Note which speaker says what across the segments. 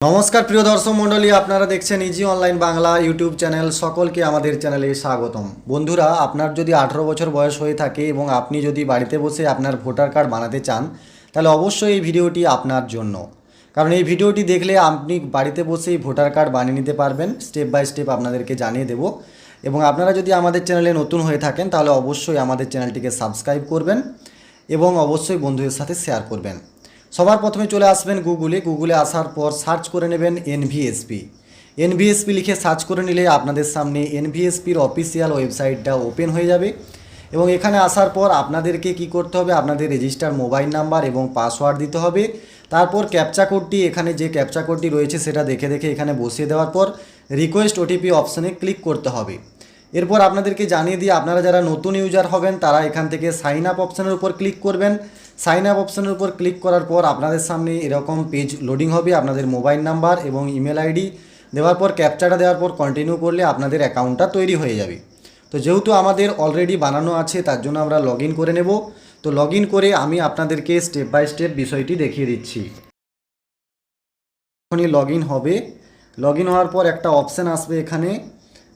Speaker 1: নমস্কার প্রিয় দর্শক মণ্ডলী, আপনারা দেখছেন easy online Bangla YouTube channel. সকলকে আমাদের চ্যানেলে স্বাগতম। বন্ধুরা, আপনার যদি 18 বছর বয়স হয়ে থাকে এবং আপনি যদি বাড়িতে বসে আপনার ভোটার কার্ড বানাতে চান, তাহলে অবশ্যই এই ভিডিওটি আপনার জন্য। কারণ এই ভিডিওটি দেখলে আপনি বাড়িতে বসেই ভোটার কার্ড বানিয়ে নিতে পারবেন। স্টেপ বাই স্টেপ আপনাদেরকে জানিয়ে দেব। এবং আপনারা যদি আমাদের চ্যানেলে নতুন হয়ে থাকেন তাহলে অবশ্যই আমাদের চ্যানেলটিকে সাবস্ক্রাইব করবেন এবং অবশ্যই বন্ধুদের সাথে শেয়ার করবেন। সবার প্রথমে চলে আসবেন গুগলে আসার পর সার্চ করে নেবেন এনভিএসপি লিখে সার্চ করে নিলে আপনাদের সামনে এনভিএসপির অফিসিয়াল ওয়েবসাইটটা ওপেন হয়ে যাবে। এবং এখানে আসার পর আপনাদেরকে কি করতে হবে, আপনাদের রেজিস্টার মোবাইল নাম্বার এবং পাসওয়ার্ড দিতে হবে। তারপর ক্যাপচা কোডটি, এখানে যে ক্যাপচা কোডটি রয়েছে সেটা দেখে এখানে বসিয়ে দেওয়ার পর রিকোয়েস্ট ওটিপি অপশানে ক্লিক করতে হবে। এরপর আপনাদেরকে জানিয়ে দিয়ে আপনারা যারা নতুন ইউজার হবেন তারা এখান থেকে সাইন আপ অপশানের উপর ক্লিক করবেন। সাইন আপ অপশানের উপর ক্লিক করার পর আপনাদের সামনে এরকম পেজ লোডিং হবে। আপনাদের মোবাইল নাম্বার এবং ইমেল আইডি দেওয়ার পর ক্যাপচাটা দেওয়ার পর কন্টিনিউ করলে আপনাদের অ্যাকাউন্টটা তৈরি হয়ে যাবে। তো যেহেতু আমাদের অলরেডি বানানো আছে তার জন্য আমরা লগ ইন করে নেব। তো লগ ইন করে আমি আপনাদেরকে স্টেপ বাই স্টেপ বিষয়টি দেখিয়ে দিচ্ছি। যখনই লগ ইন হবে, লগ ইন হওয়ার পর একটা অপশান আসবে, এখানে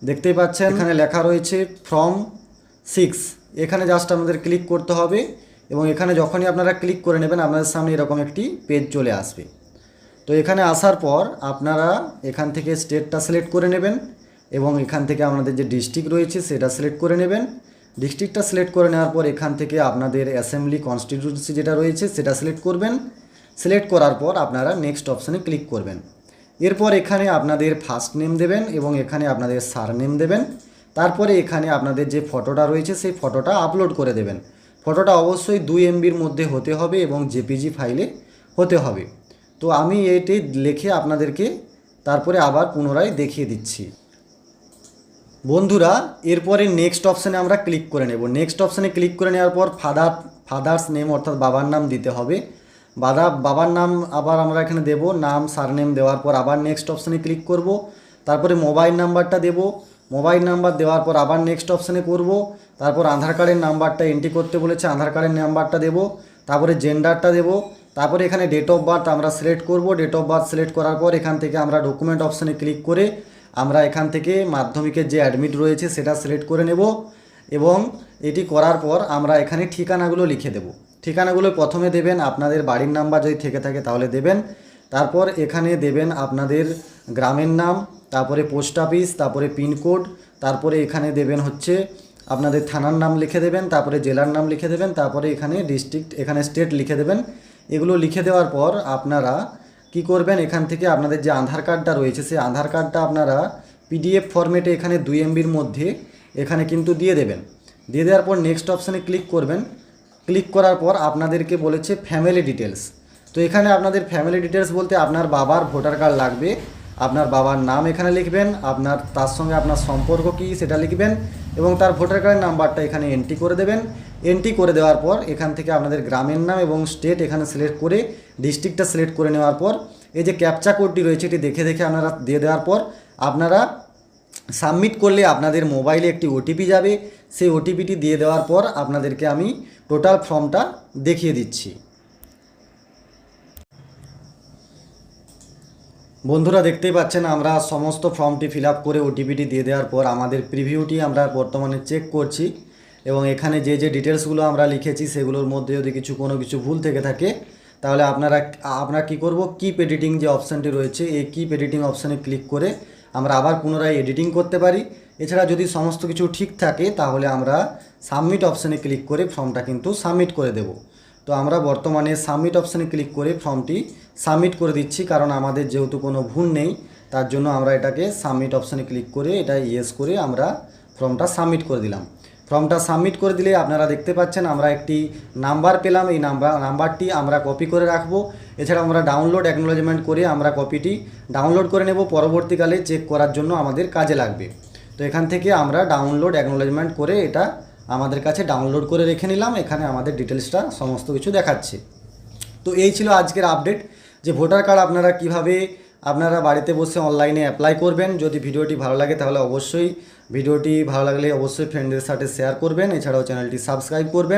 Speaker 1: দেখতেই পাচ্ছেন এখানে লেখা রয়েছে ফর্ম 6। এখানে জাস্ট আমাদের ক্লিক করতে হবে এবং এখানে যখনই আপনারা ক্লিক করে নেবেন আপনাদের সামনে এরকম একটি পেজ চলে আসবে। তো এখানে আসার পর আপনারা এখান থেকে স্টেটটা সিলেক্ট করে নেবেন এবং এখান থেকে আপনাদের যে ডিস্ট্রিক্ট রয়েছে সেটা সিলেক্ট করে নেবেন। ডিস্ট্রিক্টটা সিলেক্ট করে নেওয়ার পর এখান থেকে আপনাদের অ্যাসেম্বলি কনস্টিটিউয়েন্সি যেটা রয়েছে সেটা সিলেক্ট করবেন। সিলেক্ট করার পর আপনারা নেক্সট অপশানে ক্লিক করবেন। এরপর এখানে আপনাদের ফার্স্ট নেম দেবেন এবং এখানে আপনাদের সারনেম দেবেন। তারপরে এখানে আপনাদের যে ফটোটা রয়েছে সেই ফটোটা আপলোড করে দেবেন। ফটোটা অবশ্যই 2 MBর মধ্যে হতে হবে এবং জেপিজি ফাইলে হতে হবে। তো আমি এটি লিখে আপনাদেরকে তারপরে আবার পুনরায় দেখিয়ে দিচ্ছি। বন্ধুরা, এরপরে নেক্সট অপশানে আমরা ক্লিক করে নেব। নেক্সট অপশানে ক্লিক করে নেওয়ার পর ফাদার্স নেম অর্থাৎ বাবার নাম দিতে হবে। বাবার নাম আবার আমরা এখানে দেব। নাম সারনেম দেওয়ার পর আবার নেক্সট অপশানে ক্লিক করব। তারপরে মোবাইল নাম্বারটা দেব। মোবাইল নাম্বার দেওয়ার পর আবার নেক্সট অপশানে করব। তারপর আধার কার্ডের নাম্বারটা এন্ট্রি করতে বলেছে, আধার কার্ডের নাম্বারটা দেব। তারপরে জেন্ডারটা দেব। তারপরে এখানে ডেট অফ বার্থ আমরা সিলেক্ট করব। ডেট অফ বার্থ সিলেক্ট করার পর এখান থেকে আমরা ডকুমেন্ট অপশানে ক্লিক করে আমরা এখান থেকে মাধ্যমিকের যে অ্যাডমিট রয়েছে সেটা সিলেক্ট করে নেব। এবং এটি করার পর আমরা এখানে ঠিকানাগুলো লিখে দেব। ঠিকানাগুলো প্রথমে দেবেন আপনাদের বাড়ির নাম্বার যদি থেকে থাকে তাহলে দেবেন। তারপর এখানে দেবেন আপনাদের গ্রামের নাম, তারপরে পোস্ট অফিস, তারপরে পিনকোড, তারপরে এখানে দেবেন হচ্ছে আপনাদের থানার নাম লিখে দেবেন, তারপরে জেলার নাম লিখে দেবেন, তারপরে এখানে ডিস্ট্রিক্ট, এখানে স্টেট লিখে দেবেন। এগুলো লিখে দেওয়ার পর আপনারা কি করবেন, এখান থেকে আপনাদের যে আধার কার্ডটা রয়েছে সেই আধার কার্ডটা আপনারা PDF ফরম্যাটে এখানে 2 MBর মধ্যে এখানে কিন্তু দিয়ে দেবেন। দিয়ে দেওয়ার পর নেক্সট অপশানে ক্লিক করবেন। ক্লিক করার পর আপনাদেরকে বলেছে ফ্যামিলি ডিটেলস। তো এখানে আপনাদের ফ্যামিলি ডিটেলস বলতে আপনার বাবার ভোটার কার্ড লাগবে। আপনার বাবার নাম এখানে লিখবেন, আপনার তার সঙ্গে আপনার সম্পর্ক কী সেটা লিখবেন এবং তার ভোটার কার্ডের নাম্বারটা এখানে এন্ট্রি করে দেবেন। এন্ট্রি করে দেওয়ার পর এখান থেকে আপনাদের গ্রামের নাম এবং স্টেট এখানে সিলেক্ট করে ডিস্ট্রিক্টটা সিলেক্ট করে নেওয়ার পর এই যে ক্যাপচা কোডটি রয়েছে এটি দেখে আপনারা দিয়ে দেওয়ার পর আপনারা সাবমিট করলে আপনাদের মোবাইলে একটি ওটিপি যাবে। সেই ওটিপিটি দিয়ে দেওয়ার পর আপনাদেরকে আমি টোটাল ফর্মটা দেখিয়ে দিচ্ছি। বন্ধুরা, দেখতেই পাচ্ছেন আমরা সমস্ত ফর্মটি ফিল আপ করে ওটিপিটি দিয়ে দেওয়ার পর আমাদের প্রিভিউটি আমরা বর্তমানে চেক করছি এবং এখানে যে ডিটেলসগুলো আমরা লিখেছি সেগুলোর মধ্যে যদি কোনো কিছু ভুল থেকে থাকে তাহলে আমরা কি করব, কিপ এডিটিং যে অপশানটি রয়েছে এই কিপ এডিটিং অপশানে ক্লিক করে আমরা আবার পুনরায় এডিটিং করতে পারি। এছাড়া যদি সমস্ত কিছু ঠিক থাকে তাহলে আমরা সাবমিট অপশানে ক্লিক করে ফর্মটা কিন্তু সাবমিট করে দেব। তো আমরা বর্তমানে সাবমিট অপশানে ক্লিক করে ফর্মটি সাবমিট করে দিচ্ছি, কারণ আমাদের যেহেতু কোনো ভুল নেই তার জন্য আমরা এটাকে সাবমিট অপশানে ক্লিক করে এটা ইয়েস করে আমরা ফর্মটা সাবমিট করে দিলাম। ফর্মটা সাবমিট করে দিলে আপনারা দেখতে পাচ্ছেন আমরা একটি নাম্বার পেলাম। এই নাম্বারটি আমরা কপি করে রাখবো। এছাড়া আমরা ডাউনলোড অ্যাকনোলেজমেন্ট করে আমরা কপিটি ডাউনলোড করে নেব, পরবর্তীকালে চেক করার জন্য আমাদের কাজে লাগবে। তো এখান থেকে আমরা ডাউনলোড অ্যাকনোলেজমেন্ট করে এটা আমাদের কাছে ডাউনলোড করে রেখে নিলাম। এখানে আমাদের ডিটেলসটা সমস্ত কিছু দেখাচ্ছে। তো এই ছিল আজকের আপডেট যে ভোটার কার্ড আপনারা কিভাবে আপনারা বাড়িতে বসে অনলাইনে অ্যাপ্লাই করবেন। যদি ভিডিওটি ভালো লাগে তাহলে অবশ্যই ভিডিওটি ভালো লাগলে অবশ্যই ফ্রেন্ডদের সাথে শেয়ার করবেন। এছাড়াও চ্যানেলটি সাবস্ক্রাইব করবেন।